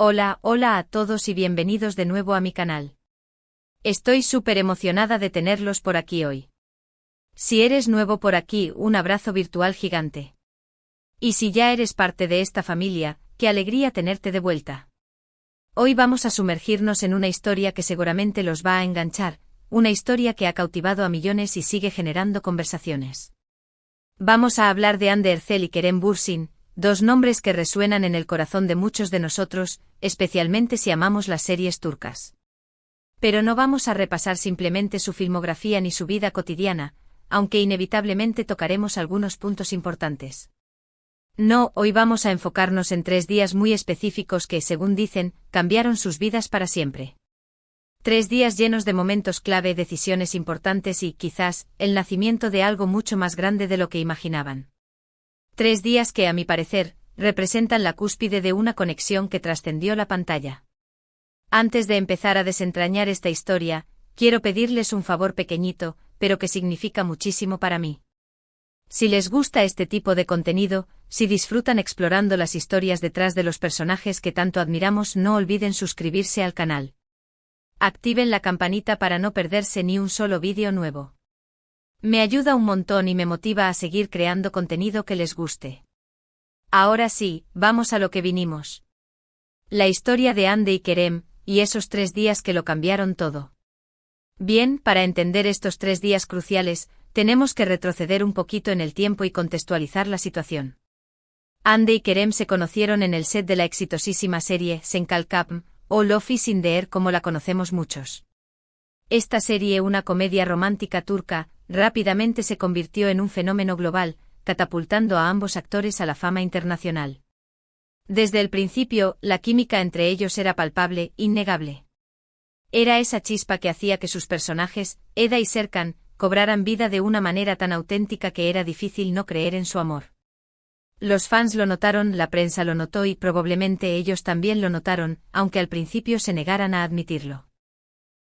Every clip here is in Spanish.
Hola a todos y bienvenidos de nuevo a mi canal. Estoy súper emocionada de tenerlos por aquí hoy. Si eres nuevo por aquí, un abrazo virtual gigante. Y si ya eres parte de esta familia, qué alegría tenerte de vuelta. Hoy vamos a sumergirnos en una historia que seguramente los va a enganchar, una historia que ha cautivado a millones y sigue generando conversaciones. Vamos a hablar de Hande Erçel y Kerem Bürsin, dos nombres que resuenan en el corazón de muchos de nosotros, especialmente si amamos las series turcas. Pero no vamos a repasar simplemente su filmografía ni su vida cotidiana, aunque inevitablemente tocaremos algunos puntos importantes. No, hoy vamos a enfocarnos en 3 días muy específicos que, según dicen, cambiaron sus vidas para siempre. 3 días llenos de momentos clave, decisiones importantes y, quizás, el nacimiento de algo mucho más grande de lo que imaginaban. 3 días que, a mi parecer, representan la cúspide de una conexión que trascendió la pantalla. Antes de empezar a desentrañar esta historia, quiero pedirles un favor pequeñito, pero que significa muchísimo para mí. Si les gusta este tipo de contenido, si disfrutan explorando las historias detrás de los personajes que tanto admiramos, no olviden suscribirse al canal. Activen la campanita para no perderse ni un solo vídeo nuevo. Me ayuda un montón y me motiva a seguir creando contenido que les guste. Ahora sí, vamos a lo que vinimos. La historia de Hande y Kerem, y esos 3 días que lo cambiaron todo. Bien, para entender estos 3 días cruciales, tenemos que retroceder un poquito en el tiempo y contextualizar la situación. Hande y Kerem se conocieron en el set de la exitosísima serie Sen Kalkapm, o Love is in the Air como la conocemos muchos. Esta serie, una comedia romántica turca, rápidamente se convirtió en un fenómeno global, catapultando a ambos actores a la fama internacional. Desde el principio, la química entre ellos era palpable, innegable. Era esa chispa que hacía que sus personajes, Eda y Serkan, cobraran vida de una manera tan auténtica que era difícil no creer en su amor. Los fans lo notaron, la prensa lo notó y probablemente ellos también lo notaron, aunque al principio se negaran a admitirlo.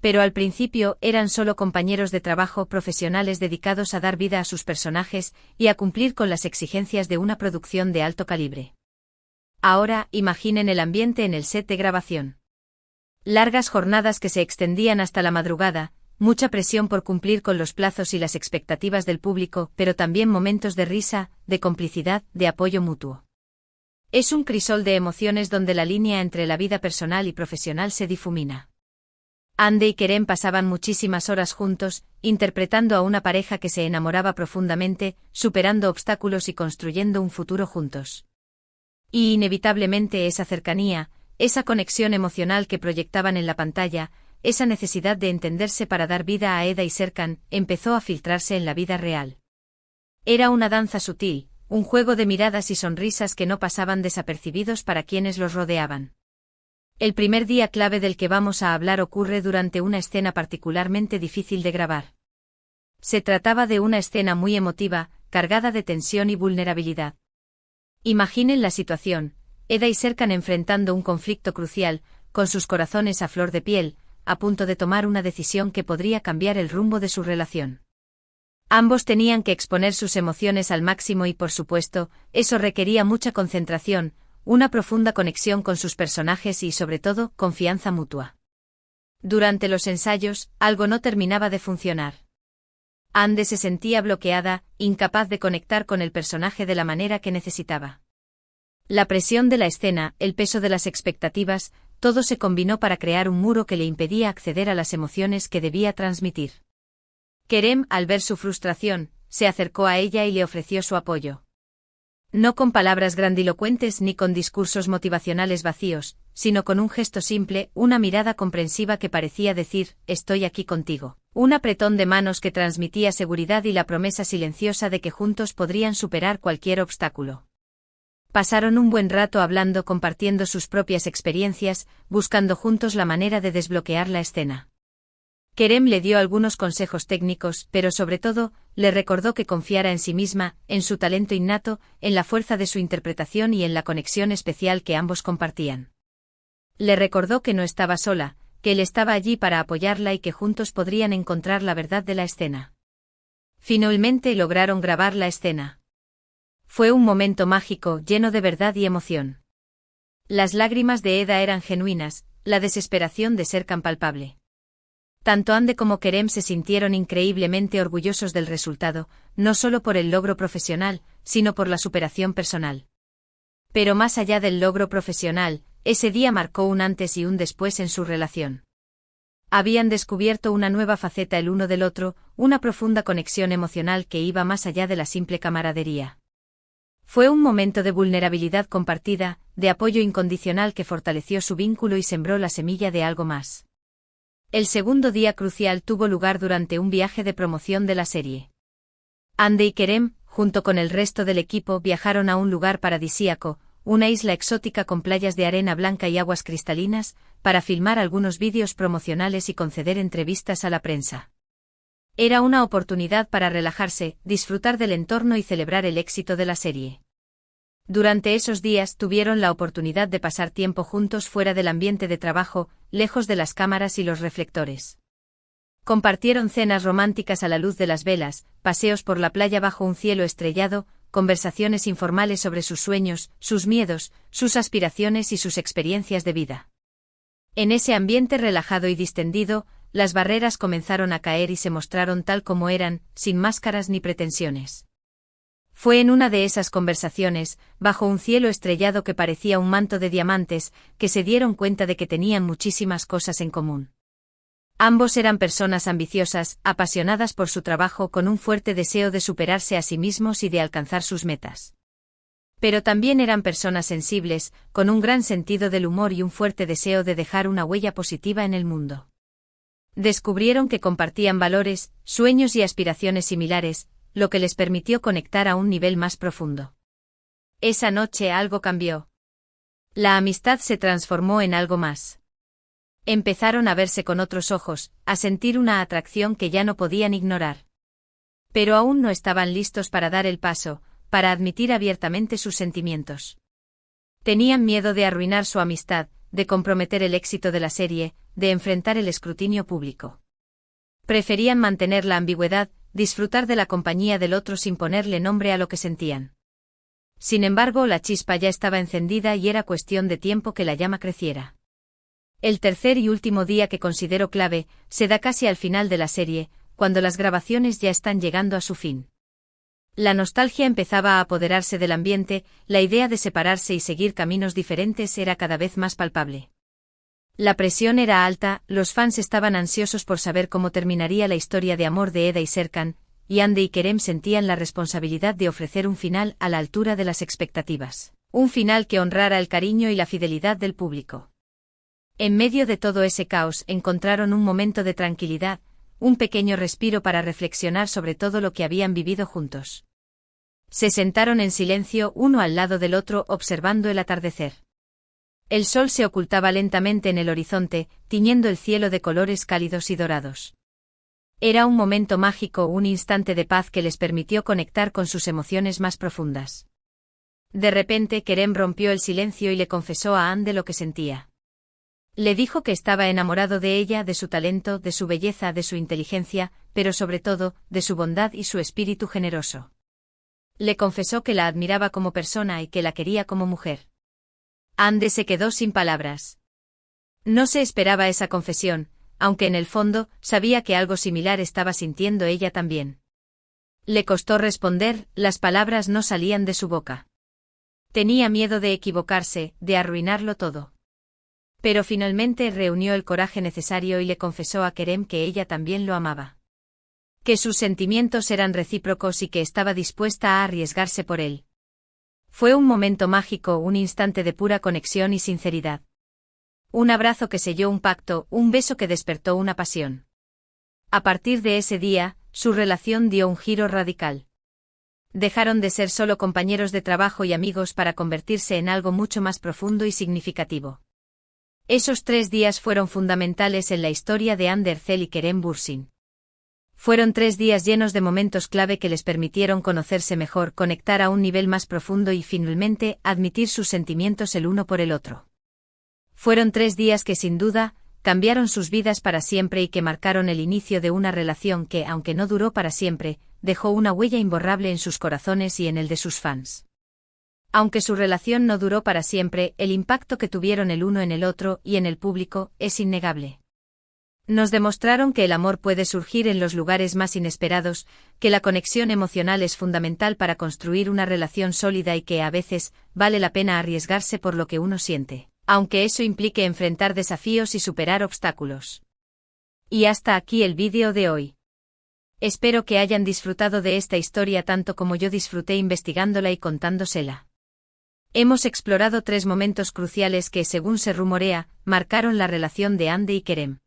Pero al principio eran solo compañeros de trabajo profesionales dedicados a dar vida a sus personajes y a cumplir con las exigencias de una producción de alto calibre. Ahora, imaginen el ambiente en el set de grabación. Largas jornadas que se extendían hasta la madrugada, mucha presión por cumplir con los plazos y las expectativas del público, pero también momentos de risa, de complicidad, de apoyo mutuo. Es un crisol de emociones donde la línea entre la vida personal y profesional se difumina. Hande y Kerem pasaban muchísimas horas juntos, interpretando a una pareja que se enamoraba profundamente, superando obstáculos y construyendo un futuro juntos. Y inevitablemente esa cercanía, esa conexión emocional que proyectaban en la pantalla, esa necesidad de entenderse para dar vida a Eda y Serkan, empezó a filtrarse en la vida real. Era una danza sutil, un juego de miradas y sonrisas que no pasaban desapercibidos para quienes los rodeaban. El primer día clave del que vamos a hablar ocurre durante una escena particularmente difícil de grabar. Se trataba de una escena muy emotiva, cargada de tensión y vulnerabilidad. Imaginen la situación, Eda y Serkan enfrentando un conflicto crucial, con sus corazones a flor de piel, a punto de tomar una decisión que podría cambiar el rumbo de su relación. Ambos tenían que exponer sus emociones al máximo y, por supuesto, eso requería mucha concentración, una profunda conexión con sus personajes y, sobre todo, confianza mutua. Durante los ensayos, algo no terminaba de funcionar. Hande se sentía bloqueada, incapaz de conectar con el personaje de la manera que necesitaba. La presión de la escena, el peso de las expectativas, todo se combinó para crear un muro que le impedía acceder a las emociones que debía transmitir. Kerem, al ver su frustración, se acercó a ella y le ofreció su apoyo. No con palabras grandilocuentes ni con discursos motivacionales vacíos, sino con un gesto simple, una mirada comprensiva que parecía decir, estoy aquí contigo. Un apretón de manos que transmitía seguridad y la promesa silenciosa de que juntos podrían superar cualquier obstáculo. Pasaron un buen rato hablando, compartiendo sus propias experiencias, buscando juntos la manera de desbloquear la escena. Kerem le dio algunos consejos técnicos, pero sobre todo, le recordó que confiara en sí misma, en su talento innato, en la fuerza de su interpretación y en la conexión especial que ambos compartían. Le recordó que no estaba sola, que él estaba allí para apoyarla y que juntos podrían encontrar la verdad de la escena. Finalmente lograron grabar la escena. Fue un momento mágico, lleno de verdad y emoción. Las lágrimas de Eda eran genuinas, la desesperación de Serkan palpable. Tanto Ande como Kerem se sintieron increíblemente orgullosos del resultado, no solo por el logro profesional, sino por la superación personal. Pero más allá del logro profesional, ese día marcó un antes y un después en su relación. Habían descubierto una nueva faceta el uno del otro, una profunda conexión emocional que iba más allá de la simple camaradería. Fue un momento de vulnerabilidad compartida, de apoyo incondicional que fortaleció su vínculo y sembró la semilla de algo más. El segundo día crucial tuvo lugar durante un viaje de promoción de la serie. Ande y Kerem, junto con el resto del equipo, viajaron a un lugar paradisíaco, una isla exótica con playas de arena blanca y aguas cristalinas, para filmar algunos vídeos promocionales y conceder entrevistas a la prensa. Era una oportunidad para relajarse, disfrutar del entorno y celebrar el éxito de la serie. Durante esos días tuvieron la oportunidad de pasar tiempo juntos fuera del ambiente de trabajo, lejos de las cámaras y los reflectores. Compartieron cenas románticas a la luz de las velas, paseos por la playa bajo un cielo estrellado, conversaciones informales sobre sus sueños, sus miedos, sus aspiraciones y sus experiencias de vida. En ese ambiente relajado y distendido, las barreras comenzaron a caer y se mostraron tal como eran, sin máscaras ni pretensiones. Fue en una de esas conversaciones, bajo un cielo estrellado que parecía un manto de diamantes, que se dieron cuenta de que tenían muchísimas cosas en común. Ambos eran personas ambiciosas, apasionadas por su trabajo con un fuerte deseo de superarse a sí mismos y de alcanzar sus metas. Pero también eran personas sensibles, con un gran sentido del humor y un fuerte deseo de dejar una huella positiva en el mundo. Descubrieron que compartían valores, sueños y aspiraciones similares, lo que les permitió conectar a un nivel más profundo. Esa noche algo cambió. La amistad se transformó en algo más. Empezaron a verse con otros ojos, a sentir una atracción que ya no podían ignorar. Pero aún no estaban listos para dar el paso, para admitir abiertamente sus sentimientos. Tenían miedo de arruinar su amistad, de comprometer el éxito de la serie, de enfrentar el escrutinio público. Preferían mantener la ambigüedad, disfrutar de la compañía del otro sin ponerle nombre a lo que sentían. Sin embargo, la chispa ya estaba encendida y era cuestión de tiempo que la llama creciera. El tercer y último día que considero clave, se da casi al final de la serie, cuando las grabaciones ya están llegando a su fin. La nostalgia empezaba a apoderarse del ambiente, la idea de separarse y seguir caminos diferentes era cada vez más palpable. La presión era alta, los fans estaban ansiosos por saber cómo terminaría la historia de amor de Eda y Serkan, y Ande y Kerem sentían la responsabilidad de ofrecer un final a la altura de las expectativas, un final que honrara el cariño y la fidelidad del público. En medio de todo ese caos encontraron un momento de tranquilidad, un pequeño respiro para reflexionar sobre todo lo que habían vivido juntos. Se sentaron en silencio uno al lado del otro observando el atardecer. El sol se ocultaba lentamente en el horizonte, tiñendo el cielo de colores cálidos y dorados. Era un momento mágico, un instante de paz que les permitió conectar con sus emociones más profundas. De repente Kerem rompió el silencio y le confesó a Ande lo que sentía. Le dijo que estaba enamorado de ella, de su talento, de su belleza, de su inteligencia, pero sobre todo, de su bondad y su espíritu generoso. Le confesó que la admiraba como persona y que la quería como mujer. Ande se quedó sin palabras. No se esperaba esa confesión, aunque en el fondo sabía que algo similar estaba sintiendo ella también. Le costó responder, las palabras no salían de su boca. Tenía miedo de equivocarse, de arruinarlo todo. Pero finalmente reunió el coraje necesario y le confesó a Kerem que ella también lo amaba. Que sus sentimientos eran recíprocos y que estaba dispuesta a arriesgarse por él. Fue un momento mágico, un instante de pura conexión y sinceridad. Un abrazo que selló un pacto, un beso que despertó una pasión. A partir de ese día, su relación dio un giro radical. Dejaron de ser solo compañeros de trabajo y amigos para convertirse en algo mucho más profundo y significativo. Esos 3 días fueron fundamentales en la historia de Ande Erçel y Kerem Bürsin. Fueron 3 días llenos de momentos clave que les permitieron conocerse mejor, conectar a un nivel más profundo y finalmente admitir sus sentimientos el uno por el otro. Fueron 3 días que sin duda cambiaron sus vidas para siempre y que marcaron el inicio de una relación que, aunque no duró para siempre, dejó una huella imborrable en sus corazones y en el de sus fans. Aunque su relación no duró para siempre, el impacto que tuvieron el uno en el otro y en el público es innegable. Nos demostraron que el amor puede surgir en los lugares más inesperados, que la conexión emocional es fundamental para construir una relación sólida y que a veces vale la pena arriesgarse por lo que uno siente, aunque eso implique enfrentar desafíos y superar obstáculos. Y hasta aquí el vídeo de hoy. Espero que hayan disfrutado de esta historia tanto como yo disfruté investigándola y contándosela. Hemos explorado 3 momentos cruciales que, según se rumorea, marcaron la relación de Andy y Kerem.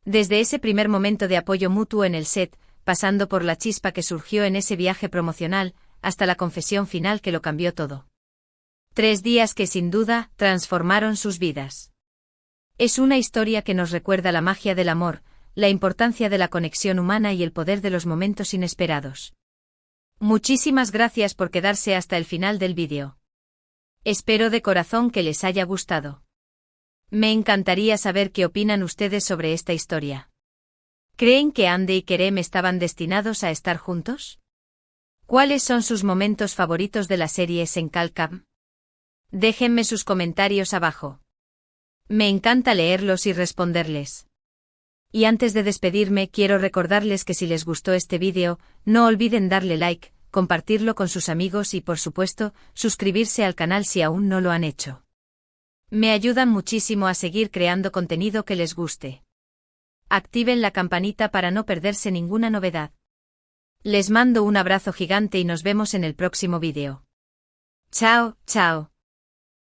Desde ese primer momento de apoyo mutuo en el set, pasando por la chispa que surgió en ese viaje promocional, hasta la confesión final que lo cambió todo. 3 días que sin duda transformaron sus vidas. Es una historia que nos recuerda la magia del amor, la importancia de la conexión humana y el poder de los momentos inesperados. Muchísimas gracias por quedarse hasta el final del vídeo. Espero de corazón que les haya gustado. Me encantaría saber qué opinan ustedes sobre esta historia. ¿Creen que Andy y Kerem estaban destinados a estar juntos? ¿Cuáles son sus momentos favoritos de la serie Senkalcam? Déjenme sus comentarios abajo. Me encanta leerlos y responderles. Y antes de despedirme quiero recordarles que si les gustó este vídeo, no olviden darle like, compartirlo con sus amigos y por supuesto, suscribirse al canal si aún no lo han hecho. Me ayudan muchísimo a seguir creando contenido que les guste. Activen la campanita para no perderse ninguna novedad. Les mando un abrazo gigante y nos vemos en el próximo vídeo. Chao, chao.